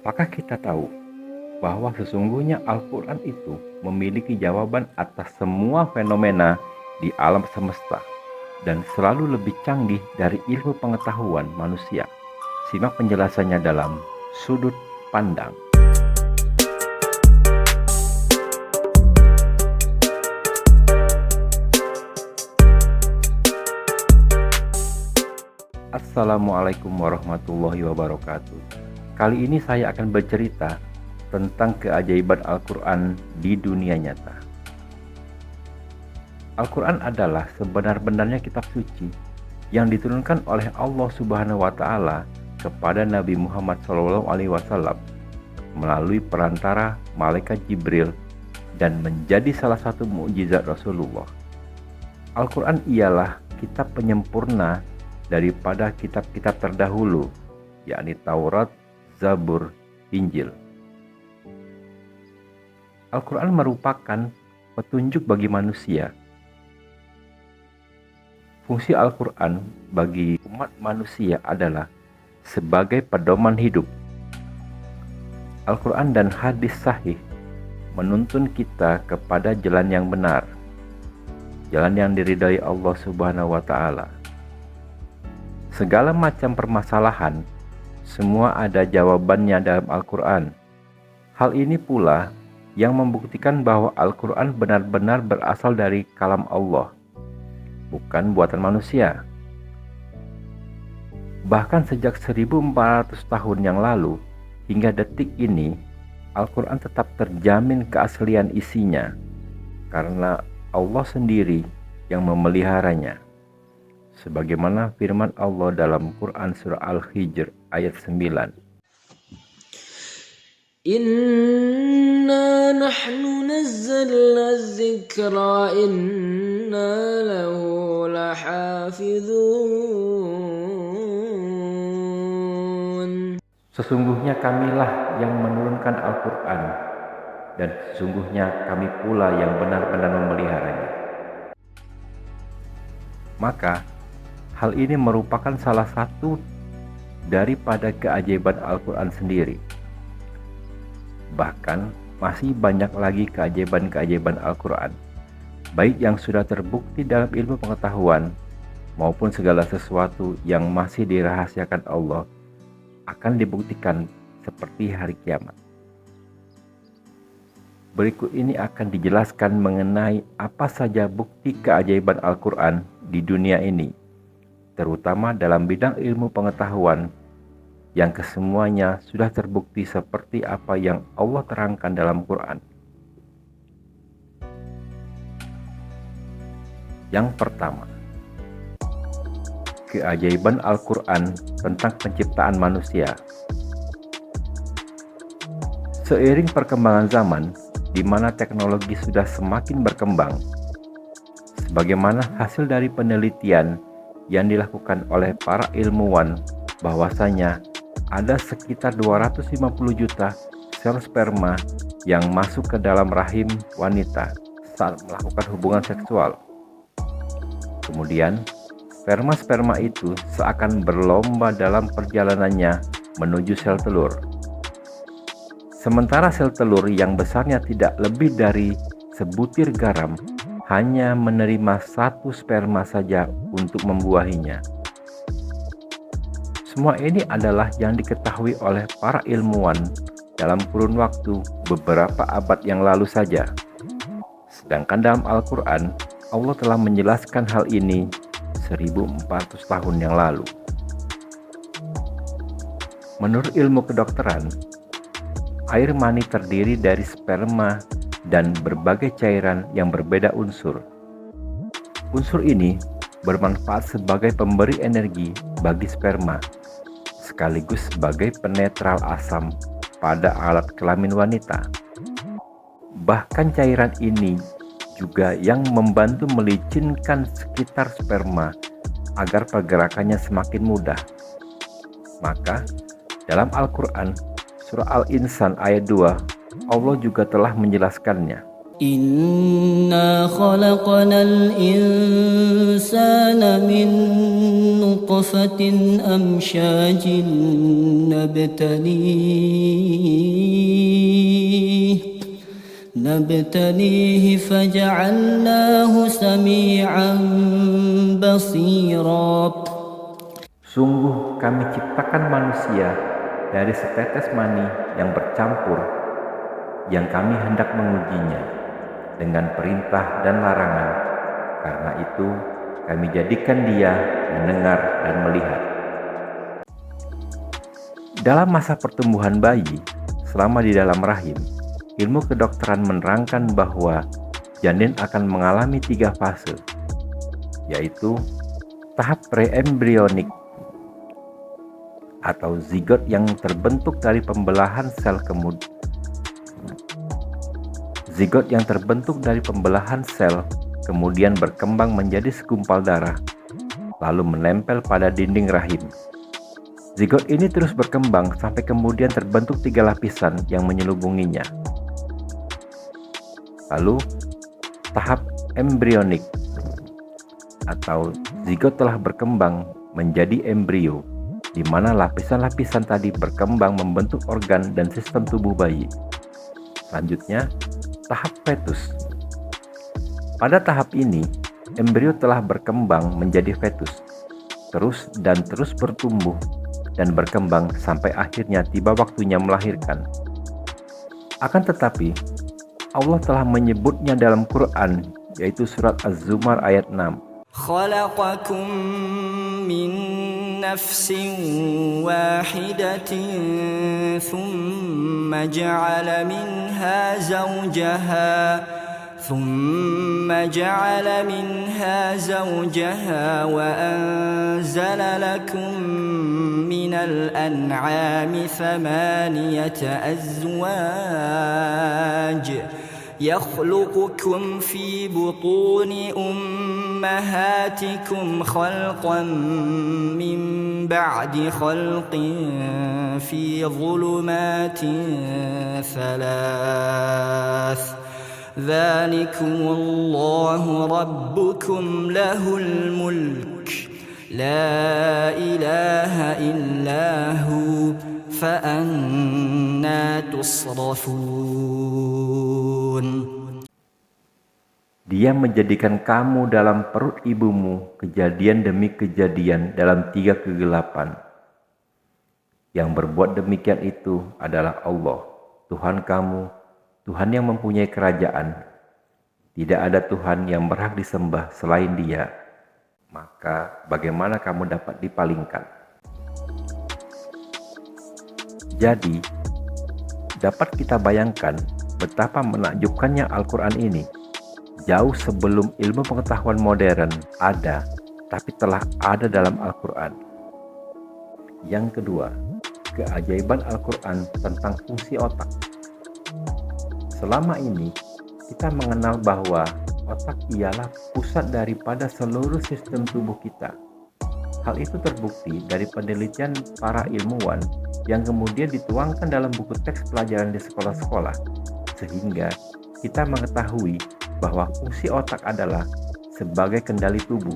Apakah kita tahu bahwa sesungguhnya Al-Quran itu memiliki jawaban atas semua fenomena di alam semesta dan selalu lebih canggih dari ilmu pengetahuan manusia? Simak penjelasannya dalam Sudut Pandang. Assalamualaikum warahmatullahi wabarakatuh. Kali ini saya akan bercerita tentang keajaiban Al-Quran di dunia nyata. Al-Quran adalah sebenar-benarnya kitab suci yang diturunkan oleh Allah Subhanahu wa Ta'ala kepada Nabi Muhammad SAW melalui perantara malaikat Jibril dan menjadi salah satu mukjizat Rasulullah. Al-Quran ialah kitab penyempurna daripada kitab-kitab terdahulu, yakni Taurat, Zabur, Injil. Al-Quran merupakan petunjuk bagi manusia. Fungsi Al-Quran bagi umat manusia adalah sebagai pedoman hidup. Al-Quran dan hadis sahih menuntun kita kepada jalan yang benar, jalan yang diridhai Allah Subhanahu wa Ta'ala. Segala macam permasalahan semua ada jawabannya dalam Al-Quran. Hal ini pula yang membuktikan bahwa Al-Quran benar-benar berasal dari kalam Allah, bukan buatan manusia. Bahkan sejak 1400 tahun yang lalu hingga detik ini, Al-Quran tetap terjamin keaslian isinya karena Allah sendiri yang memeliharanya. Sebagaimana firman Allah dalam Quran surah Al-Hijr ayat 9. Inna nahnu nazzalna dzikra inna lahu lahafizun. Sesungguhnya kamilah yang menurunkan Al-Quran dan sesungguhnya kami pula yang benar-benar memeliharanya. Maka hal ini merupakan salah satu daripada keajaiban Al-Quran sendiri. Bahkan masih banyak lagi keajaiban-keajaiban Al-Quran, baik yang sudah terbukti dalam ilmu pengetahuan maupun segala sesuatu yang masih dirahasiakan Allah akan dibuktikan seperti hari kiamat. Berikut ini akan dijelaskan mengenai apa saja bukti keajaiban Al-Quran di dunia ini, terutama dalam bidang ilmu pengetahuan yang kesemuanya sudah terbukti seperti apa yang Allah terangkan dalam Quran. Yang pertama, keajaiban Al-Quran tentang penciptaan manusia. Seiring perkembangan zaman, di mana teknologi sudah semakin berkembang, sebagaimana hasil dari penelitian yang dilakukan oleh para ilmuwan bahwasanya ada sekitar 250 juta sel sperma yang masuk ke dalam rahim wanita saat melakukan hubungan seksual. Kemudian, sperma-sperma itu seakan berlomba dalam perjalanannya menuju sel telur. Sementara sel telur yang besarnya tidak lebih dari sebutir garam hanya menerima satu sperma saja untuk membuahinya. Semua ini adalah yang diketahui oleh para ilmuwan dalam kurun waktu beberapa abad yang lalu saja. Sedangkan dalam Al-Quran, Allah telah menjelaskan hal ini 1400 tahun yang lalu. Menurut ilmu kedokteran, air mani terdiri dari sperma dan berbagai cairan yang berbeda unsur. Unsur ini bermanfaat sebagai pemberi energi bagi sperma, sekaligus sebagai penetral asam pada alat kelamin wanita. Bahkan cairan ini juga yang membantu melicinkan sekitar sperma agar pergerakannya semakin mudah. Maka dalam Al-Quran Surah Al-Insan ayat 2, Allah juga telah menjelaskannya. إنا خلقنا الإنسان من نطفة أمشاج نبتليه فجعلناه سميعا بصيرا. Sungguh kami ciptakan manusia dari setetes mani yang bercampur, yang kami hendak mengujinya dengan perintah dan larangan. Karena itu kami jadikan dia mendengar dan melihat. Dalam masa pertumbuhan bayi, selama di dalam rahim, ilmu kedokteran menerangkan bahwa janin akan mengalami 3 fase, yaitu tahap preembrionik atau zigot yang terbentuk dari pembelahan sel kemudian berkembang menjadi segumpal darah, lalu menempel pada dinding rahim. Zigot ini terus berkembang sampai kemudian terbentuk 3 lapisan yang menyelubunginya. Lalu, tahap embrionik atau zigot telah berkembang menjadi embrio, di mana lapisan-lapisan tadi berkembang membentuk organ dan sistem tubuh bayi. Selanjutnya, tahap fetus. Pada tahap ini, embrio telah berkembang menjadi fetus, terus bertumbuh dan berkembang sampai akhirnya tiba waktunya melahirkan. Akan tetapi, Allah telah menyebutnya dalam Quran, yaitu surat Az-Zumar ayat 6. خلقكم من نفس واحدة ثم جعل منها زوجها وأنزل لكم من الأنعام 8 أزواج يخلقكم في بطون أمهاتكم خلقا من بعد خلق في ظلمات 3 ذلكم الله ربكم له الملك لا إله إلا هو فأنا تصرفون. Dia menjadikan kamu dalam perut ibumu kejadian demi kejadian dalam 3 kegelapan. Yang berbuat demikian itu adalah Allah, Tuhan kamu, Tuhan yang mempunyai kerajaan. Tidak ada Tuhan yang berhak disembah selain Dia. Maka bagaimana kamu dapat dipalingkan? Jadi, dapat kita bayangkan betapa menakjubkannya Al-Quran ini. Jauh sebelum ilmu pengetahuan modern ada, tapi telah ada dalam Al-Quran. Yang kedua, keajaiban Al-Quran tentang fungsi otak. Selama ini, kita mengenal bahwa otak ialah pusat daripada seluruh sistem tubuh kita. Hal itu terbukti dari penelitian para ilmuwan yang kemudian dituangkan dalam buku teks pelajaran di sekolah-sekolah, sehingga kita mengetahui bahwa fungsi otak adalah sebagai kendali tubuh.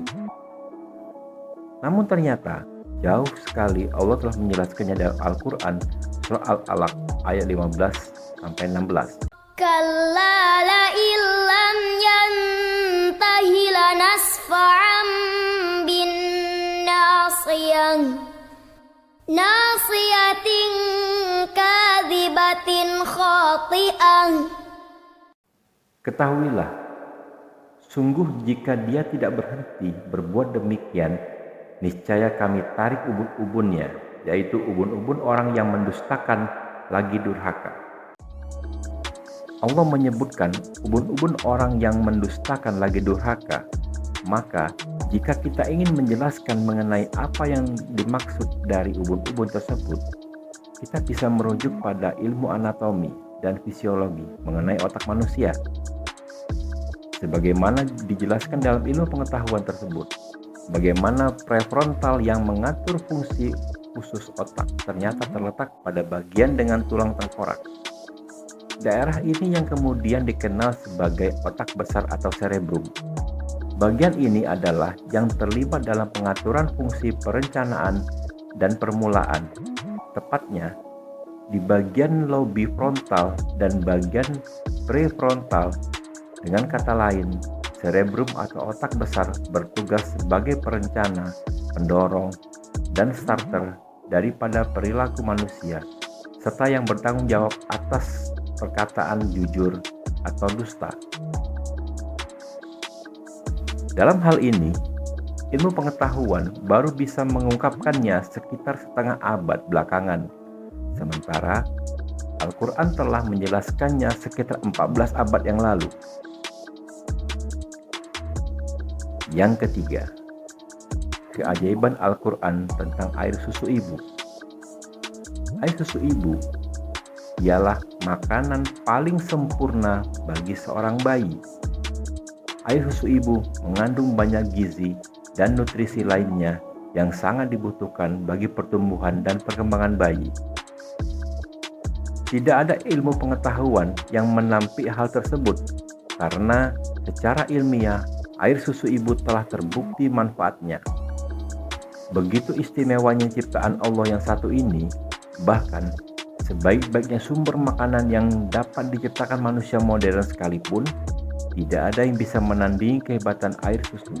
Namun ternyata jauh sekali Allah telah menjelaskannya dalam Al-Quran surah Al-Alaq ayat 15-16. Kalla la illam yantahi lanasfa'an bin nasiyatin kadhibatin khati'ah. Ketahuilah, sungguh jika dia tidak berhenti berbuat demikian, niscaya kami tarik ubun-ubunnya, yaitu ubun-ubun orang yang mendustakan lagi durhaka. Allah menyebutkan ubun-ubun orang yang mendustakan lagi durhaka. Maka, jika kita ingin menjelaskan mengenai apa yang dimaksud dari ubun-ubun tersebut, kita bisa merujuk pada ilmu anatomi dan fisiologi mengenai otak manusia. Sebagaimana dijelaskan dalam ilmu pengetahuan tersebut, bagaimana prefrontal yang mengatur fungsi usus otak ternyata terletak pada bagian dengan tulang tengkorak. Daerah ini yang kemudian dikenal sebagai otak besar atau cerebrum. Bagian ini adalah yang terlibat dalam pengaturan fungsi perencanaan dan permulaan, tepatnya di bagian lobi frontal dan bagian prefrontal. Dengan kata lain, cerebrum atau otak besar bertugas sebagai perencana, pendorong, dan starter daripada perilaku manusia, serta yang bertanggung jawab atas perkataan jujur atau dusta. Dalam hal ini, ilmu pengetahuan baru bisa mengungkapkannya sekitar setengah abad belakangan, sementara Al-Quran telah menjelaskannya sekitar 14 abad yang lalu. Yang ketiga, keajaiban Al-Quran tentang air susu ibu. Air susu ibu ialah makanan paling sempurna bagi seorang bayi. Air susu ibu mengandung banyak gizi dan nutrisi lainnya yang sangat dibutuhkan bagi pertumbuhan dan perkembangan bayi. Tidak ada ilmu pengetahuan yang menampik hal tersebut, karena secara ilmiah air susu ibu telah terbukti manfaatnya. Begitu istimewanya ciptaan Allah yang satu ini, bahkan sebaik-baiknya sumber makanan yang dapat diciptakan manusia modern sekalipun, tidak ada yang bisa menandingi kehebatan air susu.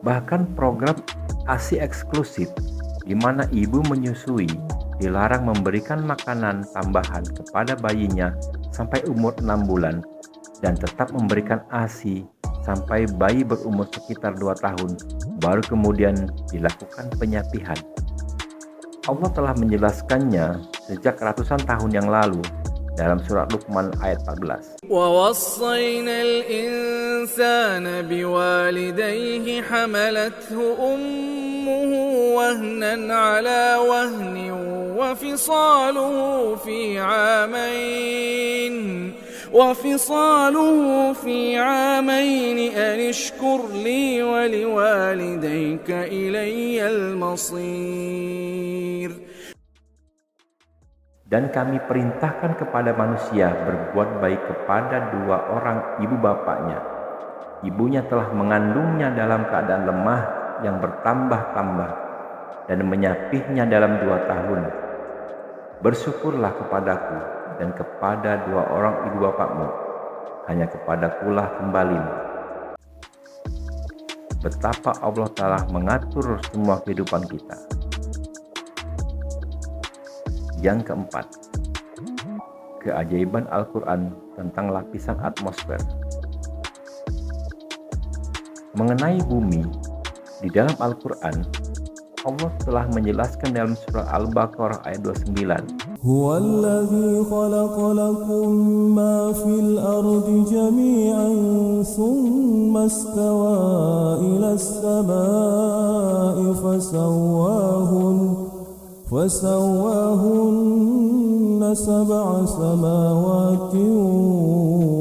Bahkan program ASI eksklusif, di mana ibu menyusui, dilarang memberikan makanan tambahan kepada bayinya sampai umur 6 bulan, dan tetap memberikan ASI sampai bayi berumur sekitar 2 tahun, baru kemudian dilakukan penyapihan. Allah telah menjelaskannya sejak ratusan tahun yang lalu dalam surat Luqman ayat 14. وَوَصَّيْنَا الْإِنسَانَ بِوَالِدَيْهِ حَمَلَتْهُ أُمُّهُ وَهْنًا عَلَى وَهْنٍ وفصاله في عامين أن اشكر لي ولوالديك إلي المصير. Dan kami perintahkan kepada manusia berbuat baik kepada 2 orang ibu bapaknya. Ibunya telah mengandungnya dalam keadaan lemah yang bertambah-tambah dan menyapihnya dalam 2 tahun. Bersyukurlah kepadaku dan kepada 2 orang ibu bapakmu, hanya kepadakulah kembalimu. Betapa Allah telah mengatur semua kehidupan kita. Yang keempat, keajaiban Al-Quran tentang lapisan atmosfer. Mengenai bumi, di dalam Al-Quran, Allah telah menjelaskan dalam surah Al-Baqarah ayat 29. هو الذي خلق لكم ما في الأرض جميعا ثم استوى إلى السماء فسواهن 7 سماوات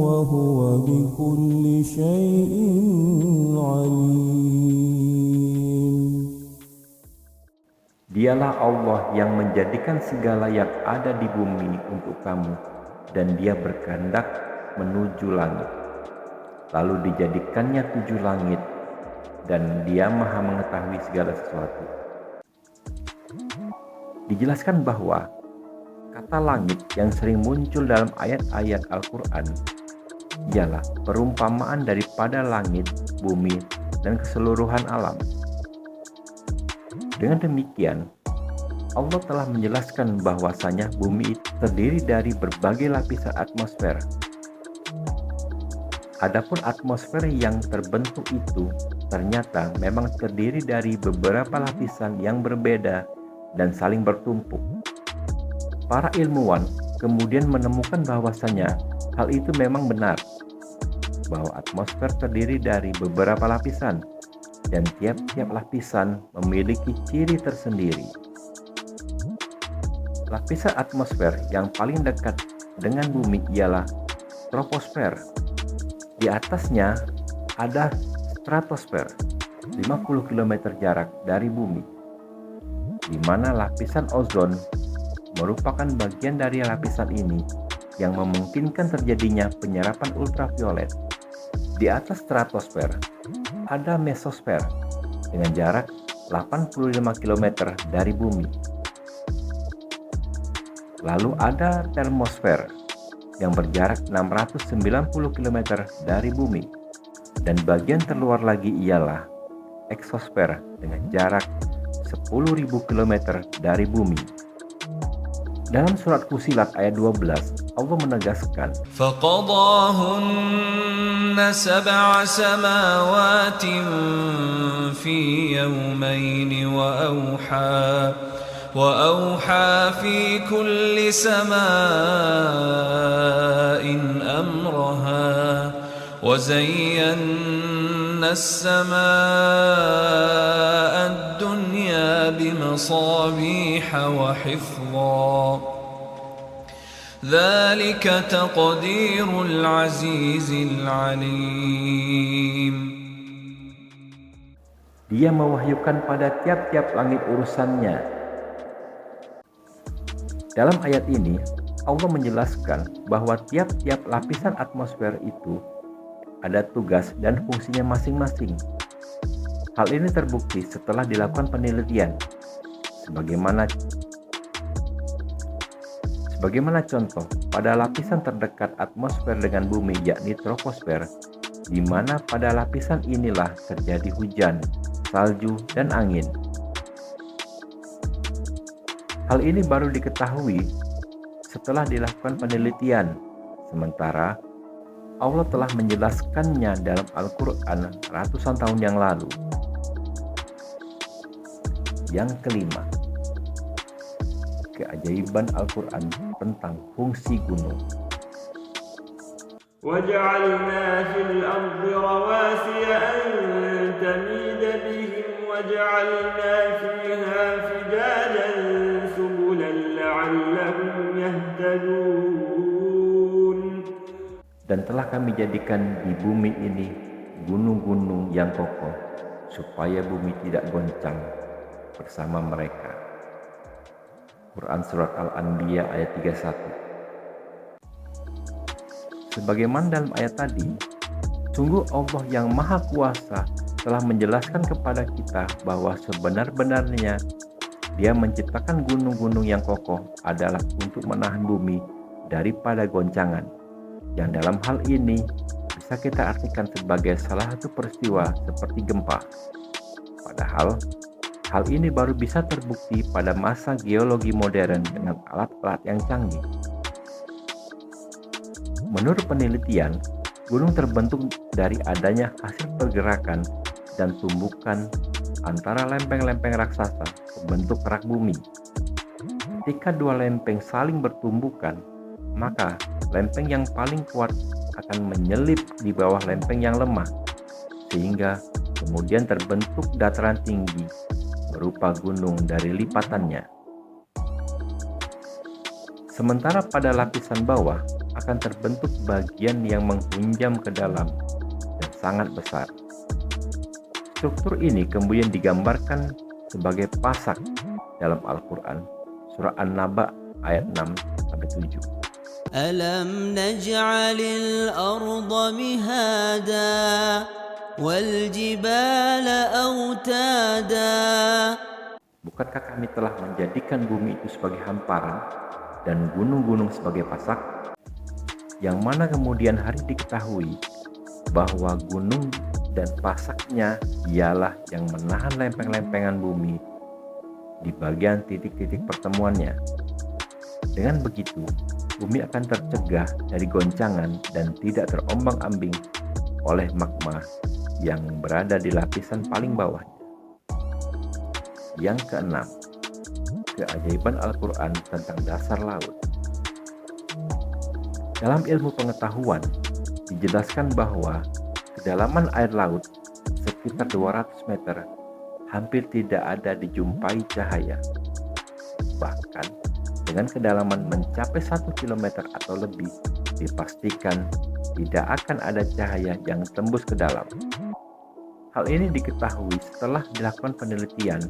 وهو بكل شيء عليم. Dialah Allah yang menjadikan segala yang ada di bumi untuk kamu, dan Dia berkehendak menuju langit. Lalu dijadikannya 7 langit, dan Dia Maha mengetahui segala sesuatu. Dijelaskan bahwa kata langit yang sering muncul dalam ayat-ayat Al-Quran ialah perumpamaan daripada langit, bumi, dan keseluruhan alam. Dengan demikian, Allah telah menjelaskan bahwasanya bumi itu terdiri dari berbagai lapisan atmosfer. Adapun atmosfer yang terbentuk itu ternyata memang terdiri dari beberapa lapisan yang berbeda dan saling bertumpuk. Para ilmuwan kemudian menemukan bahwasanya hal itu memang benar, bahwa atmosfer terdiri dari beberapa lapisan, dan tiap-tiap lapisan memiliki ciri tersendiri. Lapisan atmosfer yang paling dekat dengan bumi ialah troposfer. Di atasnya ada stratosfer, 50 km jarak dari bumi, di mana lapisan ozon merupakan bagian dari lapisan ini yang memungkinkan terjadinya penyerapan ultraviolet. Di atas stratosfer ada mesosfer dengan jarak 85 km dari bumi. Lalu ada termosfer yang berjarak 690 km dari bumi. Dan bagian terluar lagi ialah eksosfer dengan jarak 10.000 km dari bumi. Dalam surat Fussilat ayat 12, Allah menegaskan, فقضاهن سبع سماوات في يومين وأوحى في كل سماء أمرها وزينا السماء الدنيا بمصابيح وحفظا ذلك تقدير العزيز العليم. Dia mewahyukan pada tiap-tiap langit urusannya. Dalam ayat ini, Allah menjelaskan bahwa tiap-tiap lapisan atmosfer itu ada tugas dan fungsinya masing-masing. Hal ini terbukti setelah dilakukan penelitian. Sebagaimana contoh, pada lapisan terdekat atmosfer dengan bumi yakni troposfer, di mana pada lapisan inilah terjadi hujan, salju, dan angin. Hal ini baru diketahui setelah dilakukan penelitian, sementara Allah telah menjelaskannya dalam Al-Quran ratusan tahun yang lalu. Yang kelima, keajaiban Al-Quran tentang fungsi gunung. وَجَعَلْنَا فِي الْأَرْضِ رَوَاسِيَ أَن تَمِيدَ بِهِمْ وَجَعَلْنَا فِيهَا فِجَاجًا سُبُلًا لَعَلَّهُمْ يَهْتَدُونَ. Dan telah kami jadikan di bumi ini gunung-gunung yang kokoh, supaya bumi tidak goncang bersama mereka. Quran Surat Al-Anbiya ayat 31. Sebagaimana dalam ayat tadi, sungguh Allah yang Maha Kuasa telah menjelaskan kepada kita bahwa sebenar-benarnya Dia menciptakan gunung-gunung yang kokoh adalah untuk menahan bumi daripada goncangan, yang dalam hal ini bisa kita artikan sebagai salah satu peristiwa seperti gempa. Padahal hal ini baru bisa terbukti pada masa geologi modern dengan alat-alat yang canggih. Menurut penelitian, gunung terbentuk dari adanya hasil pergerakan dan tumbukan antara lempeng-lempeng raksasa berbentuk kerak bumi. Ketika dua lempeng saling bertumbukan, maka lempeng yang paling kuat akan menyelip di bawah lempeng yang lemah, sehingga kemudian terbentuk dataran tinggi berupa gunung dari lipatannya. Sementara pada lapisan bawah akan terbentuk bagian yang menghunjam ke dalam dan sangat besar. Struktur ini kemudian digambarkan sebagai pasak dalam Al-Quran, Surah An-Naba ayat 6-7. ألم نجعل الأرض مهادا والجبال أوتادا. Bukankah kami telah menjadikan bumi itu sebagai hamparan dan gunung-gunung sebagai pasak, yang mana kemudian hari diketahui bahwa gunung dan pasaknya ialah yang menahan lempeng-lempengan bumi di bagian titik-titik pertemuannya. Dengan begitu, bumi akan tercegah dari goncangan dan tidak terombang-ambing oleh magma yang berada di lapisan paling bawahnya. Yang keenam, keajaiban Al-Quran tentang dasar laut. Dalam ilmu pengetahuan, dijelaskan bahwa kedalaman air laut sekitar 200 meter hampir tidak ada dijumpai cahaya. Bahkan dengan kedalaman mencapai 1 km atau lebih, dipastikan tidak akan ada cahaya yang tembus ke dalam. Hal ini diketahui setelah dilakukan penelitian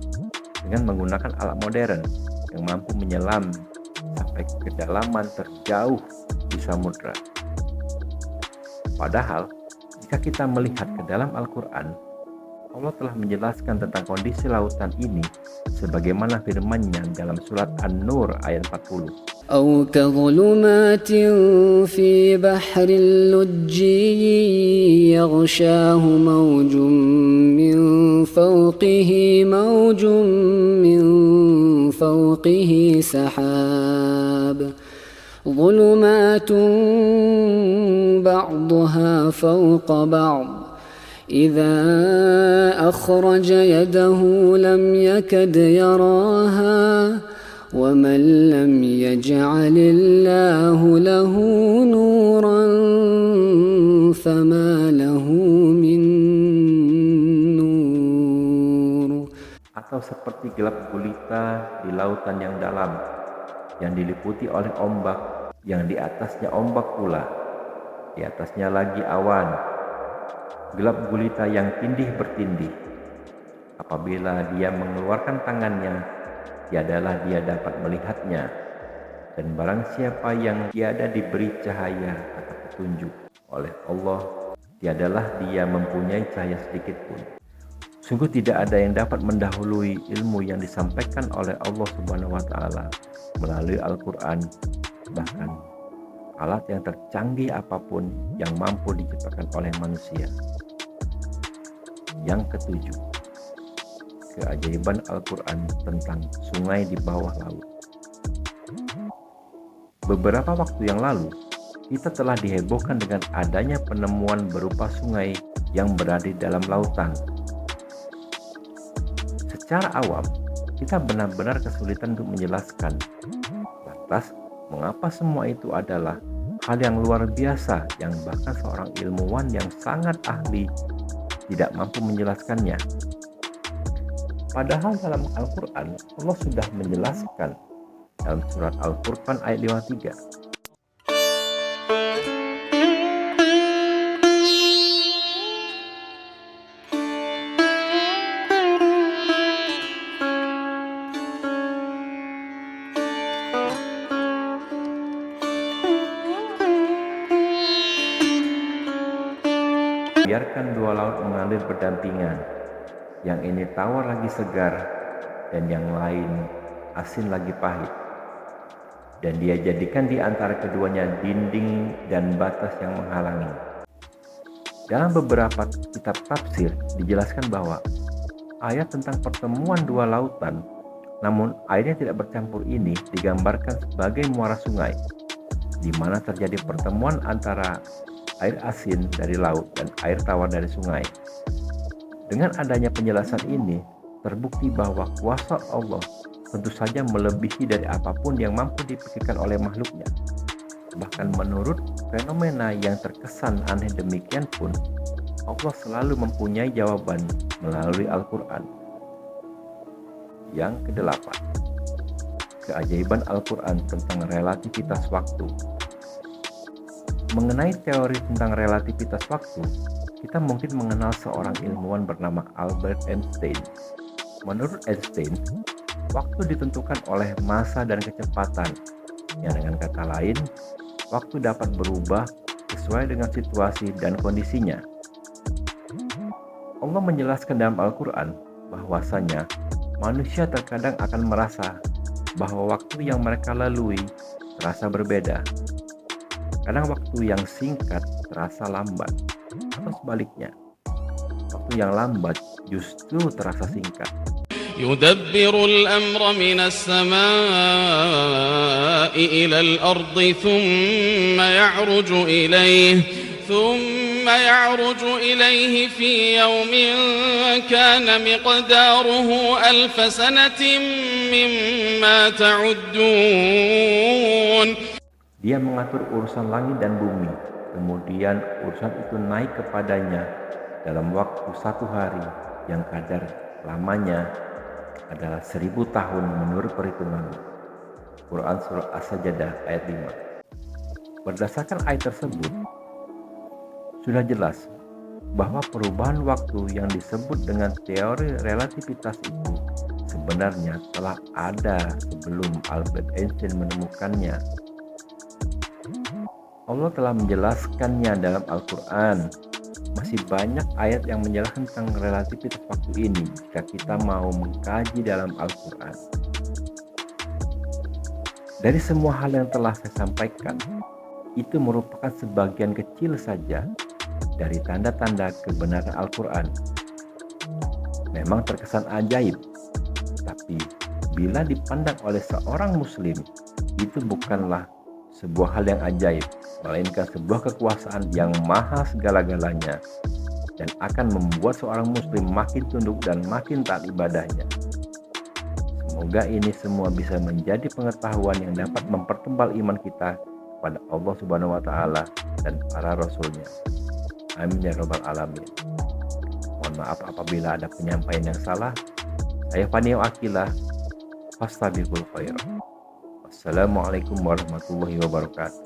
dengan menggunakan alat modern yang mampu menyelam sampai ke kedalaman terjauh di samudra. Padahal, jika kita melihat ke dalam Al-Quran, Allah telah menjelaskan tentang kondisi lautan ini sebagaimana firman-Nya dalam surat An-Nur ayat 40. أو كظلمات في بحر اللجي يغشاه موج من فوقه موج من فوقه سحاب ظلمات بعضها فوق بعض إذا أخرج يده لم يكد يراها ومن لم يجعل الله له نورا فما له من نور. Atau seperti gelap gulita di lautan yang dalam, yang diliputi oleh ombak, yang di atasnya ombak pula, di atasnya lagi awan. Gelap gulita yang tindih bertindih. Apabila dia mengeluarkan tangannya, tiadalah dia dapat melihatnya, dan barang siapa yang tiada diberi cahaya atau petunjuk oleh Allah, tiadalah dia mempunyai cahaya sedikit pun. Sungguh tidak ada yang dapat mendahului ilmu yang disampaikan oleh Allah Subhanahu wa Ta'ala melalui Al-Quran, bahkan alat yang tercanggih apapun yang mampu diciptakan oleh manusia. Yang ketujuh, keajaiban Al-Quran tentang sungai di bawah laut. Beberapa waktu yang lalu, kita telah dihebohkan dengan adanya penemuan berupa sungai yang berada di dalam lautan. Secara awam, kita benar-benar kesulitan untuk menjelaskan. Lantas, mengapa semua itu adalah hal yang luar biasa yang bahkan seorang ilmuwan yang sangat ahli tidak mampu menjelaskannya? Padahal dalam Al-Quran, Allah sudah menjelaskan dalam surat Al-Furqan ayat 53. Biarkan dua laut mengalir berdampingan. Yang ini tawar lagi segar, dan yang lain asin lagi pahit. Dan dia jadikan di antara keduanya dinding dan batas yang menghalangi. Dalam beberapa kitab tafsir dijelaskan bahwa ayat tentang pertemuan dua lautan, namun airnya tidak bercampur ini digambarkan sebagai muara sungai, di mana terjadi pertemuan antara air asin dari laut dan air tawar dari sungai. Dengan adanya penjelasan ini, terbukti bahwa kuasa Allah tentu saja melebihi dari apapun yang mampu dipikirkan oleh makhluknya. Bahkan menurut fenomena yang terkesan aneh demikian pun, Allah selalu mempunyai jawaban melalui Al-Quran. Yang kedelapan, keajaiban Al-Quran tentang relativitas waktu. Mengenai teori tentang relativitas waktu, kita mungkin mengenal seorang ilmuwan bernama Albert Einstein. Menurut Einstein, waktu ditentukan oleh massa dan kecepatan, yang dengan kata lain, waktu dapat berubah sesuai dengan situasi dan kondisinya. Allah menjelaskan dalam Al-Quran bahwasanya manusia terkadang akan merasa bahwa waktu yang mereka lalui terasa berbeda. Kadang waktu yang singkat terasa lambat, atau sebaliknya, waktu yang lambat justru terasa singkat. يدبر الأمر من السماء إلى الأرض ثم يعرج إليه في يوم كان مقداره 1000 سنة مما تعدون. Dia mengatur urusan langit dan bumi, kemudian urusan itu naik kepadanya dalam waktu 1 hari yang kadar lamanya adalah 1000 tahun menurut perhitungan. Quran Surah As-Sajdah ayat 5. Berdasarkan ayat tersebut, sudah jelas bahwa perubahan waktu yang disebut dengan teori relativitas itu sebenarnya telah ada sebelum Albert Einstein menemukannya. Allah telah menjelaskannya dalam Al-Quran. Masih banyak ayat yang menjelaskan tentang relativitas waktu ini jika kita mau mengkaji dalam Al-Quran. Dari semua hal yang telah saya sampaikan, itu merupakan sebagian kecil saja dari tanda-tanda kebenaran Al-Quran. Memang terkesan ajaib, tapi bila dipandang oleh seorang muslim, itu bukanlah sebuah hal yang ajaib, melainkan sebuah kekuasaan yang maha segala-galanya dan akan membuat seorang muslim makin tunduk dan makin taat ibadahnya. Semoga ini semua bisa menjadi pengetahuan yang dapat mempertebal iman kita kepada Allah Subhanahu wa Ta'ala dan para Rasulnya. Amin ya Rabbal Alamin. Mohon maaf apabila ada penyampaian yang salah. Saya Fani Akilah, fastabiqul khair. Wassalamualaikum warahmatullahi wabarakatuh.